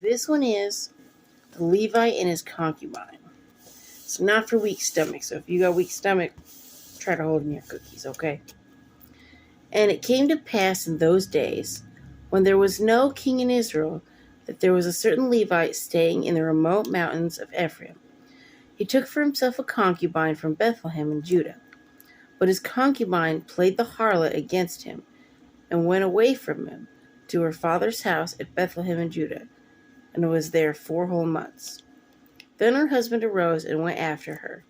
This one is the Levite and his concubine. It's not for weak stomach, so if you got weak stomach, try to hold in your cookies, okay? And it came to pass in those days, when there was no king in Israel, that there was a certain Levite staying in the remote mountains of Ephraim. He took for himself a concubine from Bethlehem in Judah. But his concubine played the harlot against him, and went away from him to her father's house at Bethlehem in Judah, and was there 4 whole months. Then her husband arose and went after her,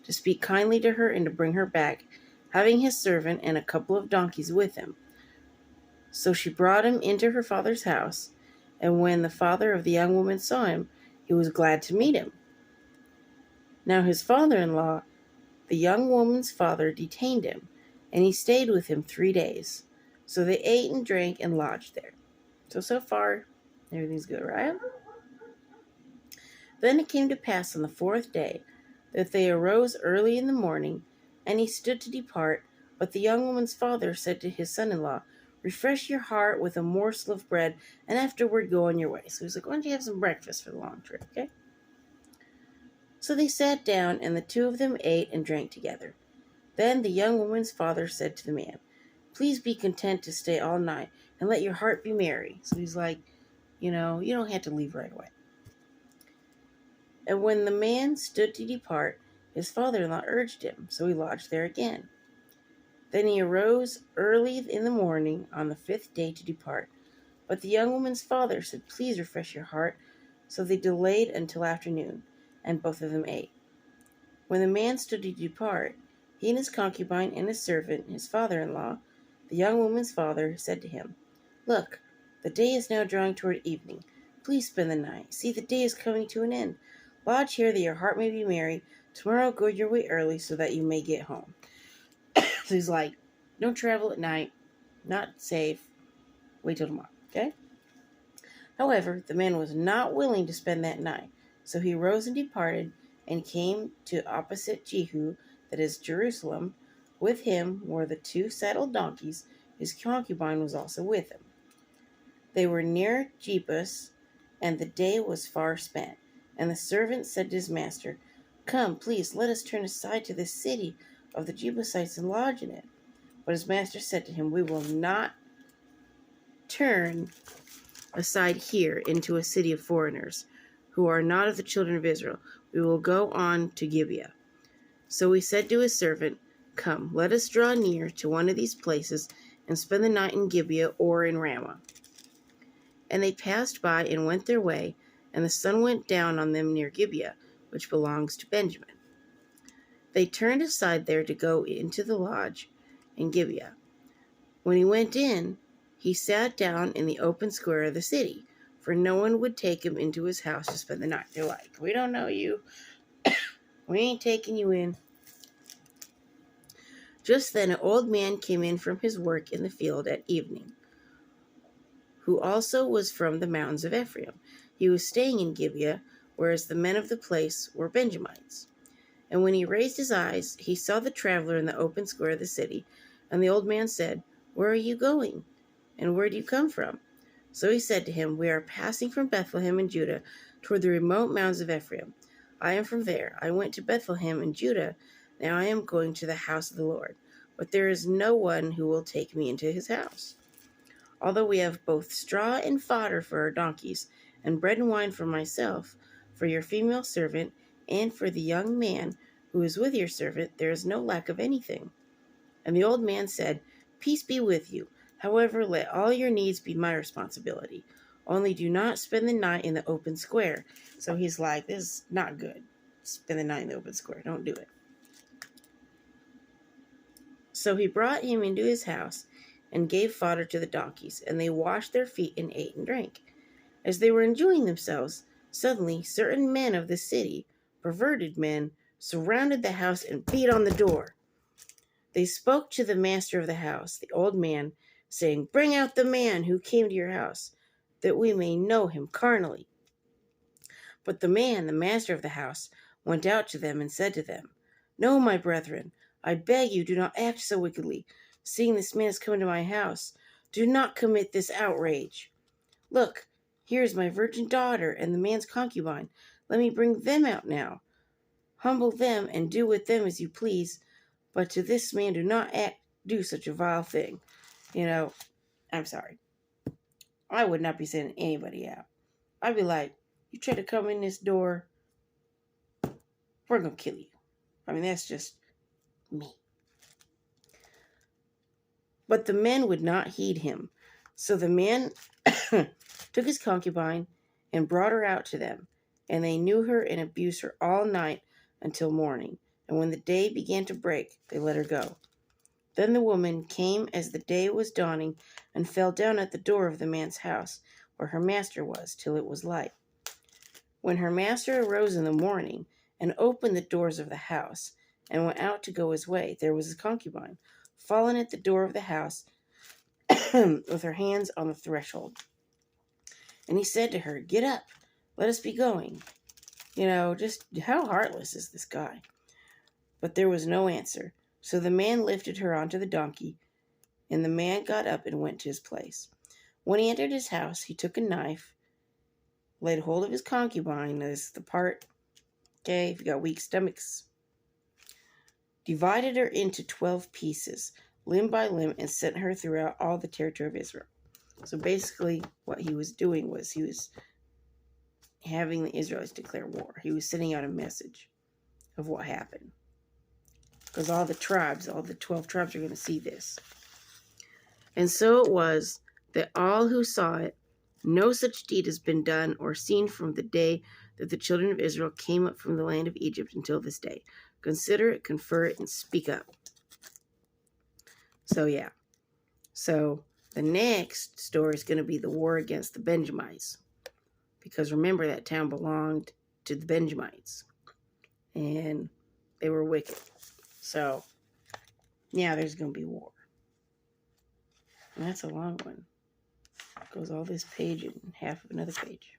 to speak kindly to her and to bring her back, having his servant and a couple of donkeys with him. So she brought him into her father's house, and when the father of the young woman saw him, he was glad to meet him. Now his father-in-law, the young woman's father, detained him, and he stayed with him 3 days. So they ate and drank and lodged there. So far, everything's good, right? Then it came to pass on the 4th day that they arose early in the morning, and he stood to depart. But the young woman's father said to his son-in-law, "Refresh your heart with a morsel of bread, and afterward go on your way." So he's like, "Why don't you have some breakfast for the long trip, okay?" So they sat down, and the 2 of them ate and drank together. Then the young woman's father said to the man, "Please be content to stay all night, and let your heart be merry." So he's like, you don't have to leave right away. And when the man stood to depart, his father-in-law urged him, so he lodged there again. Then he arose early in the morning on the 5th day to depart. But the young woman's father said, "Please refresh your heart." So they delayed until afternoon, and both of them ate. When the man stood to depart, he and his concubine and his servant, his father-in-law, the young woman's father, said to him, "Look, the day is now drawing toward evening. Please spend the night. See, the day is coming to an end. Lodge here that your heart may be merry. Tomorrow go your way early so that you may get home." So he's like, don't travel at night. Not safe. Wait till tomorrow, okay? However, the man was not willing to spend that night. So he rose and departed, and came to opposite Jehu, that is Jerusalem. With him were the 2 saddled donkeys. His concubine was also with him. They were near Jebus, and the day was far spent. And the servant said to his master, "Come, please, let us turn aside to the city of the Jebusites and lodge in it." But his master said to him, "We will not turn aside here into a city of foreigners, who are not of the children of Israel. We will go on to Gibeah." So he said to his servant, "Come, let us draw near to one of these places, and spend the night in Gibeah or in Ramah." And they passed by and went their way, and the sun went down on them near Gibeah, which belongs to Benjamin. They turned aside there to go into the lodge in Gibeah. When he went in, he sat down in the open square of the city, for no one would take him into his house to spend the night. They're like, "We don't know you. We ain't taking you in." Just then an old man came in from his work in the field at evening, who also was from the mountains of Ephraim. He was staying in Gibeah, whereas the men of the place were Benjamites. And when he raised his eyes, he saw the traveler in the open square of the city. And the old man said, "Where are you going? And where do you come from?" So he said to him, "We are passing from Bethlehem in Judah toward the remote mountains of Ephraim. I am from there. I went to Bethlehem in Judah. Now I am going to the house of the Lord. But there is no one who will take me into his house. Although we have both straw and fodder for our donkeys, and bread and wine for myself, for your female servant, and for the young man who is with your servant, there is no lack of anything." And the old man said, "Peace be with you. However, let all your needs be my responsibility. Only do not spend the night in the open square." So he's like, this is not good. Spend the night in the open square. Don't do it. So he brought him into his house and gave fodder to the donkeys, and they washed their feet and ate and drank. As they were enjoying themselves, suddenly certain men of the city, perverted men, surrounded the house and beat on the door. They spoke to the master of the house, the old man, saying, "Bring out the man who came to your house, that we may know him carnally." But the man, the master of the house, went out to them and said to them, "No, my brethren, I beg you, do not act so wickedly. Seeing this man has come into my house, do not commit this outrage. Look, Here's my virgin daughter and the man's concubine. Let me bring them out now. Humble them and do with them as you please, but to this man do such a vile thing. I'm sorry. I would not be sending anybody out. I'd be like, you try to come in this door, we're going to kill you. I mean, that's just me. But the men would not heed him. So the man took his concubine and brought her out to them. And they knew her and abused her all night until morning. And when the day began to break, they let her go. Then the woman came as the day was dawning and fell down at the door of the man's house, where her master was, till it was light. When her master arose in the morning and opened the doors of the house and went out to go his way, there was his concubine, fallen at the door of the house with her hands on the threshold. And he said to her, "Get up, let us be going." Just how heartless is this guy? But there was no answer. So the man lifted her onto the donkey, and the man got up and went to his place. When he entered his house, he took a knife, laid hold of his concubine. This is the part, okay, if you got weak stomachs, divided her into 12 pieces, limb by limb, and sent her throughout all the territory of Israel. So basically what he was doing was he was having the Israelites declare war. He was sending out a message of what happened. Because all the 12 tribes are going to see this. And so it was that all who saw it, no such deed has been done or seen from the day that the children of Israel came up from the land of Egypt until this day. Consider it, confer it, and speak up. So yeah. So the next story is going to be the war against the Benjamites. Because remember, that town belonged to the Benjamites. And they were wicked. So, yeah, there's going to be war. And that's a long one. It goes all this page and half of another page.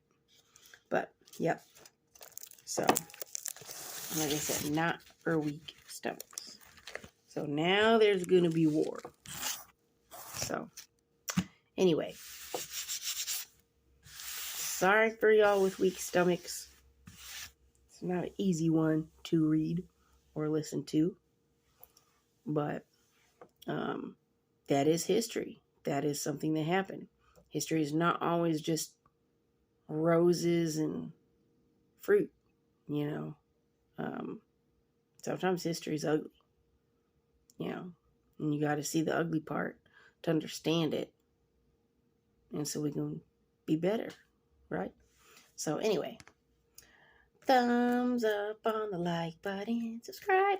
But, yep. So, like I said, not for weak stomachs. So now there's going to be war. So, anyway. Sorry for y'all with weak stomachs. It's not an easy one to read or listen to. But that is history. That is something that happened. History is not always just roses and fruit, Sometimes history is ugly, and you got to see the ugly part to understand it. And so we can be better, right? So anyway, thumbs up on the like button, subscribe.